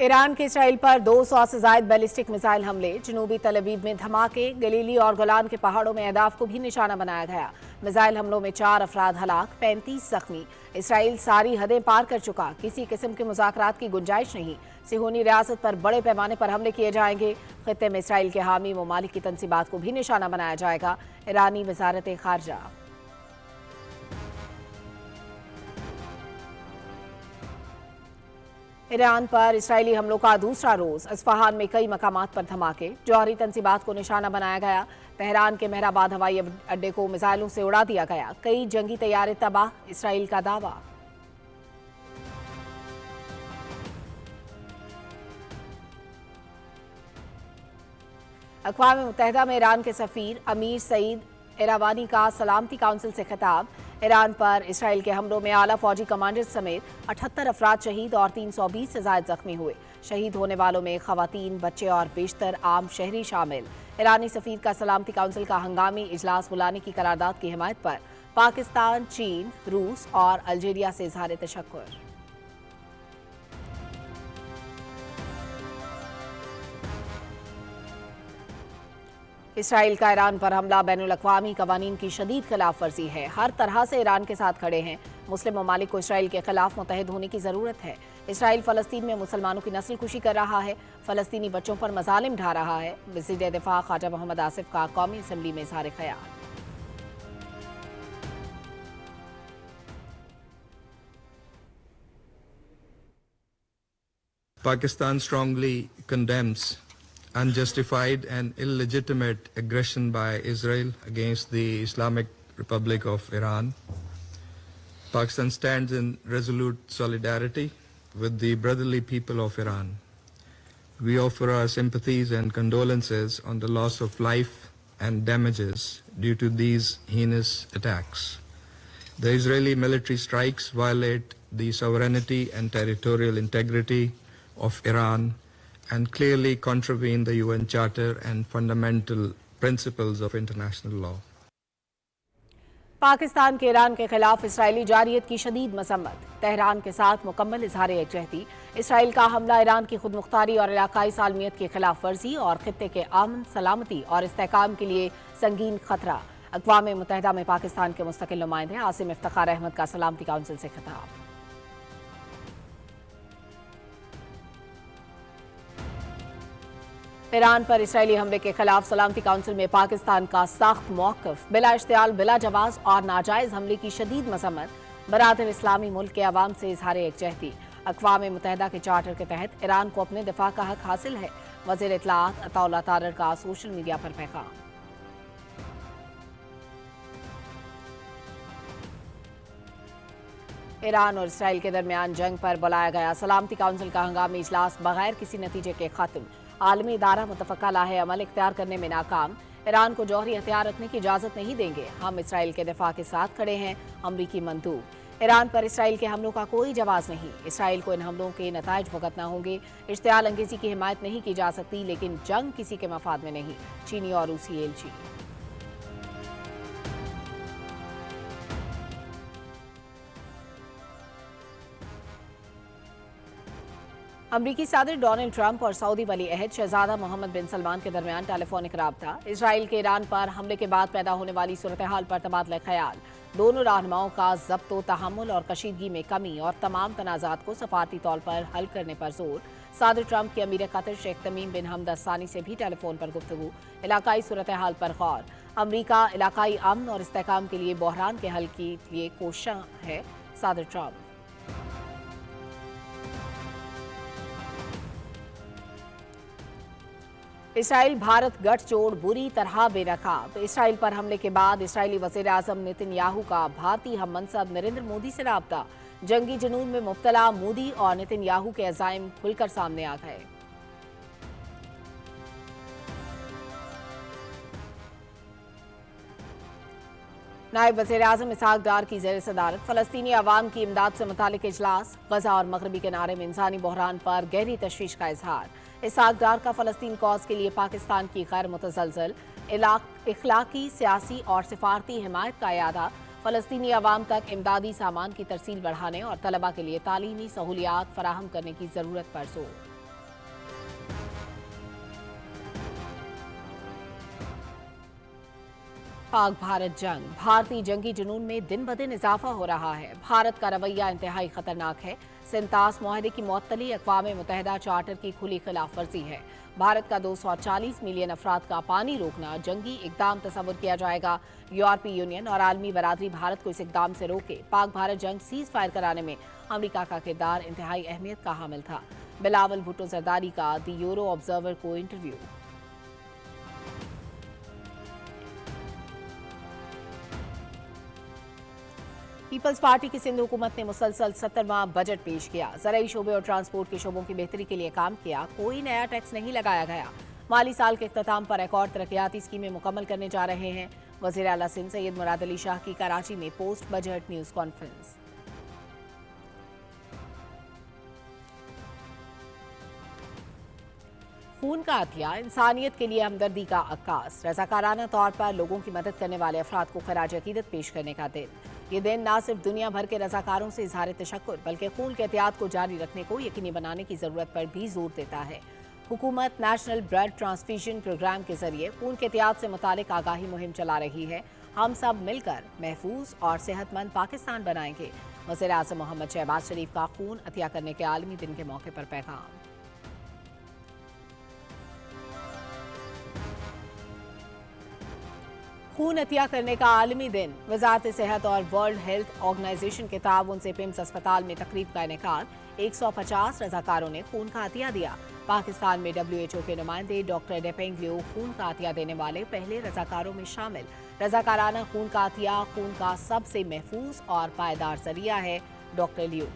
Iran के Israel पर 200 से ज्यादा बैलिस्टिक मिसाइल हमले, जनूबी तल अवीव में धमाके, गलीली और गोलान के पहाड़ों में अहदाफ को भी निशाना बनाया गया। मिसाइल हमलों में 4 अफराद हलाक, 35 जख्मी। इसराइल सारी हदें पार कर चुका, किसी किस्म के मुज़ाकरात की गुंजाइश नहीं। सिहोनी रियासत पर बड़े पैमाने पर हमले किए जाएंगे। खित्ते में इसराइल के हामी ममालिक की तनसीबात को भी निशाना बनाया जाएगा। ईरानी वजारत खारजा। ईरान पर इसराइली हमलों का दूसरा रोज, इस्फहान में कई मकामात पर धमाके, जौहरी तनसीबात को निशाना बनाया गया। तेहरान के मेहराबाद हवाई अड्डे को मिसाइलों से उड़ा दिया गया, कई जंगी तैयारे तबाह, इसराइल का दावा। अक़वाम मुत्तहिदा में ईरान के सफ़ीर अमीर सईद इरावानी का सलामती काउंसिल से खिताब। ईरान पर इसराइल के हमलों में आला फौजी कमांडर समेत 78 अफराद शहीद और 320 से ज्यादा जख्मी हुए। शहीद होने वालों में खवातीन, बच्चे और बेशतर आम शहरी शामिल। ईरानी सफ़ीर का सलामती काउंसिल का हंगामी इजलास बुलाने की करारदाद की हिमायत पर पाकिस्तान, चीन, रूस और अल्जीरिया से इज़हार तशक्कुर। इसराइल का ईरान पर हमला बैनुल-अक़वामी कवानीन की शदीद खिलाफ वर्जी है। हर तरह से ईरान के साथ खड़े हैं। मुस्लिम ममालिक को इसराइल के खिलाफ मुत्तहिद होने की ज़रूरत है। इसराइल फ़लस्तीन में मुसलमानों की नस्ल कुशी कर रहा है, फ़लस्तीनी बच्चों पर मज़ालिम ढा रहा है। वज़ीर दिफ़ा ख्वाजा मोहम्मद आसिफ का कौमी असम्बली में इज़हार ख़याल। Pakistan strongly condemns unjustified and illegitimate aggression by Israel against the Islamic Republic of Iran. Pakistan stands in resolute solidarity with the brotherly people of Iran. We offer our sympathies and condolences on the loss of life and damages due to these heinous attacks. The Israeli military strikes violate the sovereignty and territorial integrity of Iran and clearly contravene the UN Charter and fundamental principles of international law. Pakistan के Iran के खिलाफ Israeli जारियत की शदीद मसम्मत, Tehran के साथ मुकम्मल इजहार यकजहती। Israel का हमला ईरान की खुद मुख्तारी और इलाकाई सालमियत की खिलाफ वर्जी और खित्ते के अमन, सलामती और इस्तेहकाम के लिए संगीन खतरा। अक़वाम मुत्तहिदा में पाकिस्तान के मुस्तकिल नुमाइंदे आसिम इफ्तिखार अहमद का सलामती काउंसिल से खिताब। ईरान पर इसराइली हमले के खिलाफ सलामती काउंसिल में पाकिस्तान का सख्त मौक़िफ़, बिला इश्तियाल, बिला जवाज़ और नाजायज़ हमले की शदीद मसम्मत। बरादर इस्लामी मुल्क के अवाम से इज़हार यकजहती। अक़वाम मुत्तहिदा के चार्टर के तहत ईरान को अपने दिफा का हक हासिल है। वज़ीर इत्तलाआत अताउल्लाह तारर का सोशल मीडिया पर पैगाम। ईरान और इसराइल के दरमियान जंग पर बुलाया गया सलामती काउंसिल का हंगामी इजलास बगैर किसी नतीजे के खत्म। आलमी इदारा मुतफ़क्का लाहे अमल इख्तियार करने में नाकाम। ईरान को जौहरी हथियार रखने की इजाज़त नहीं देंगे। हम इसराइल के दिफा के साथ खड़े हैं, अमरीकी मंदूब। ईरान पर इसराइल के हमलों का कोई जवाब नहीं। इसराइल को इन हमलों के नताइज भुगतना होंगे। इश्तियाल अंगेज़ी की हिमायत नहीं की जा सकती, लेकिन जंग किसी के मफाद में नहीं। चीनी और रूसी एलची। अमरीकी सदर डोनाल्ड ट्रंप और सऊदी वली अहद शहजादा मोहम्मद बिन सलमान के दरमियान टेलीफोनिक राबता। इसराइल के ईरान पर हमले के बाद पैदा होने वाली सूरत हाल पर तबादला ख्याल। दोनों रहनुमाओं का ज़ब्तो तहम्मुल और कशीदगी में कमी और तमाम तनाज़ात को सफारती तौर पर हल करने पर जोर। सदर ट्रंप की अमीर कतर शेख तमीम बिन हमद अल-सानी से भी टेलीफोन पर गुफ्तगू। इलाकाई सूरत हाल पर गौर। अमरीका इलाकाई अमन और इस्तेहकाम के लिए बहरान के हल के लिए कोशिश है। सदर ट्रंप। इसराइल भारत गठजोड़ बुरी तरह बेनकाब। इसराइल पर हमले के बाद इसराइली वज़ीर आज़म नेतन्याहू का भारतीय हम मनसब नरेंद्र मोदी से राब्ता। जंगी जुनून में मुब्तला मोदी और नेतन्याहू के अज़ाइम खुलकर सामने आ गए। नायब वज़ीर आज़म इसहाक डार की ज़ेर सदारत फ़लस्तीनी अवाम की इमदाद से मुतालिक इजलास। गजा और मगरबी किनारे में इंसानी बहरान पर गहरी तशवीश का इजहार। इसहाक डार का फ़लस्तीन कॉज के लिए पाकिस्तान की गैर मुतज़लज़ल इखलाकी, सियासी और सिफारती हिमायत का इयादा। फ़लस्तीनी अवाम तक इमदादी सामान की तरसील बढ़ाने और तलबा के लिए तालीमी सहूलियात फराहम करने की ज़रूरत पर जोर। पाक भारत जंग। भारतीय जंगी जुनून में दिन ब दिन इजाफा हो रहा है। भारत का रवैया इंतहाई खतरनाक है। सिंतास मुआहदे की मुअत्तली अक़वाम मुत्तहिदा चार्टर की खुली खिलाफ वर्जी है। भारत का 240 मिलियन अफराद का पानी रोकना जंगी इकदाम तस्वुर किया जाएगा। यूरोपीय यूनियन और आलमी बरादरी भारत को इस इकदाम से रोके। पाक भारत जंग सीज फायर कराने में अमरीका का किरदार इंतहाई अहमियत का हामिल था। बिलावल भुट्टो जरदारी का दी यूरो ऑब्जर्वर को इंटरव्यू। पीपल्स पार्टी की सिंध हुकूमत ने मुसलसल 70वां बजट पेश किया। ज़राई शोबे और ट्रांसपोर्ट के शोबों की बेहतरी के लिए काम किया। कोई नया टैक्स नहीं लगाया गया। माली साल के इख्तिताम पर रिकॉर्ड तरक्याती स्कीमें मुकम्मल करने जा रहे हैं। वज़ीर आला सिंध सैयद मुराद अली शाह की कराची में पोस्ट बजट न्यूज़ कॉन्फ्रेंस। खून का अतिया इंसानियत के लिए हमदर्दी का अक्कास। रज़ाकाराना तौर पर लोगों की मदद करने वाले अफराद को खराज अकीदत पेश करने का दिन। ये दिन न सिर्फ दुनिया भर के रज़ाकारों से इजहार तशक्कुर बल्कि खून के एहतियात को जारी रखने को यकीनी बनाने की ज़रूरत पर भी जोर देता है। हुकूमत नेशनल ब्लड ट्रांसफ्यूजन प्रोग्राम के जरिए खून के एहतियात से मुतालिक आगाही मुहिम चला रही है। हम सब मिलकर महफूज और सेहतमंद पाकिस्तान बनाएंगे। वज़ीर आज़म मोहम्मद शहबाज शरीफ का खून अतिया करने के आलमी दिन के मौके पर पैगाम। खून अतिया करने का आलमी दिन। वजारत सेहत और वर्ल्ड हेल्थ ऑर्गेनाइजेशन के ताउन से पिम्स अस्पताल में तकरीब का इनेकाद। 150 रज़ाकारों ने खून का अतिया दिया। पाकिस्तान में WHO के नुमाइंदे डॉक्टर डेपेंग लियो खून का अतिया देने वाले पहले रज़ाकारों में शामिल। रज़ाकाराना खून का अतिया खून का सबसे महफूज और पायदार जरिया है। डॉक्टर लियो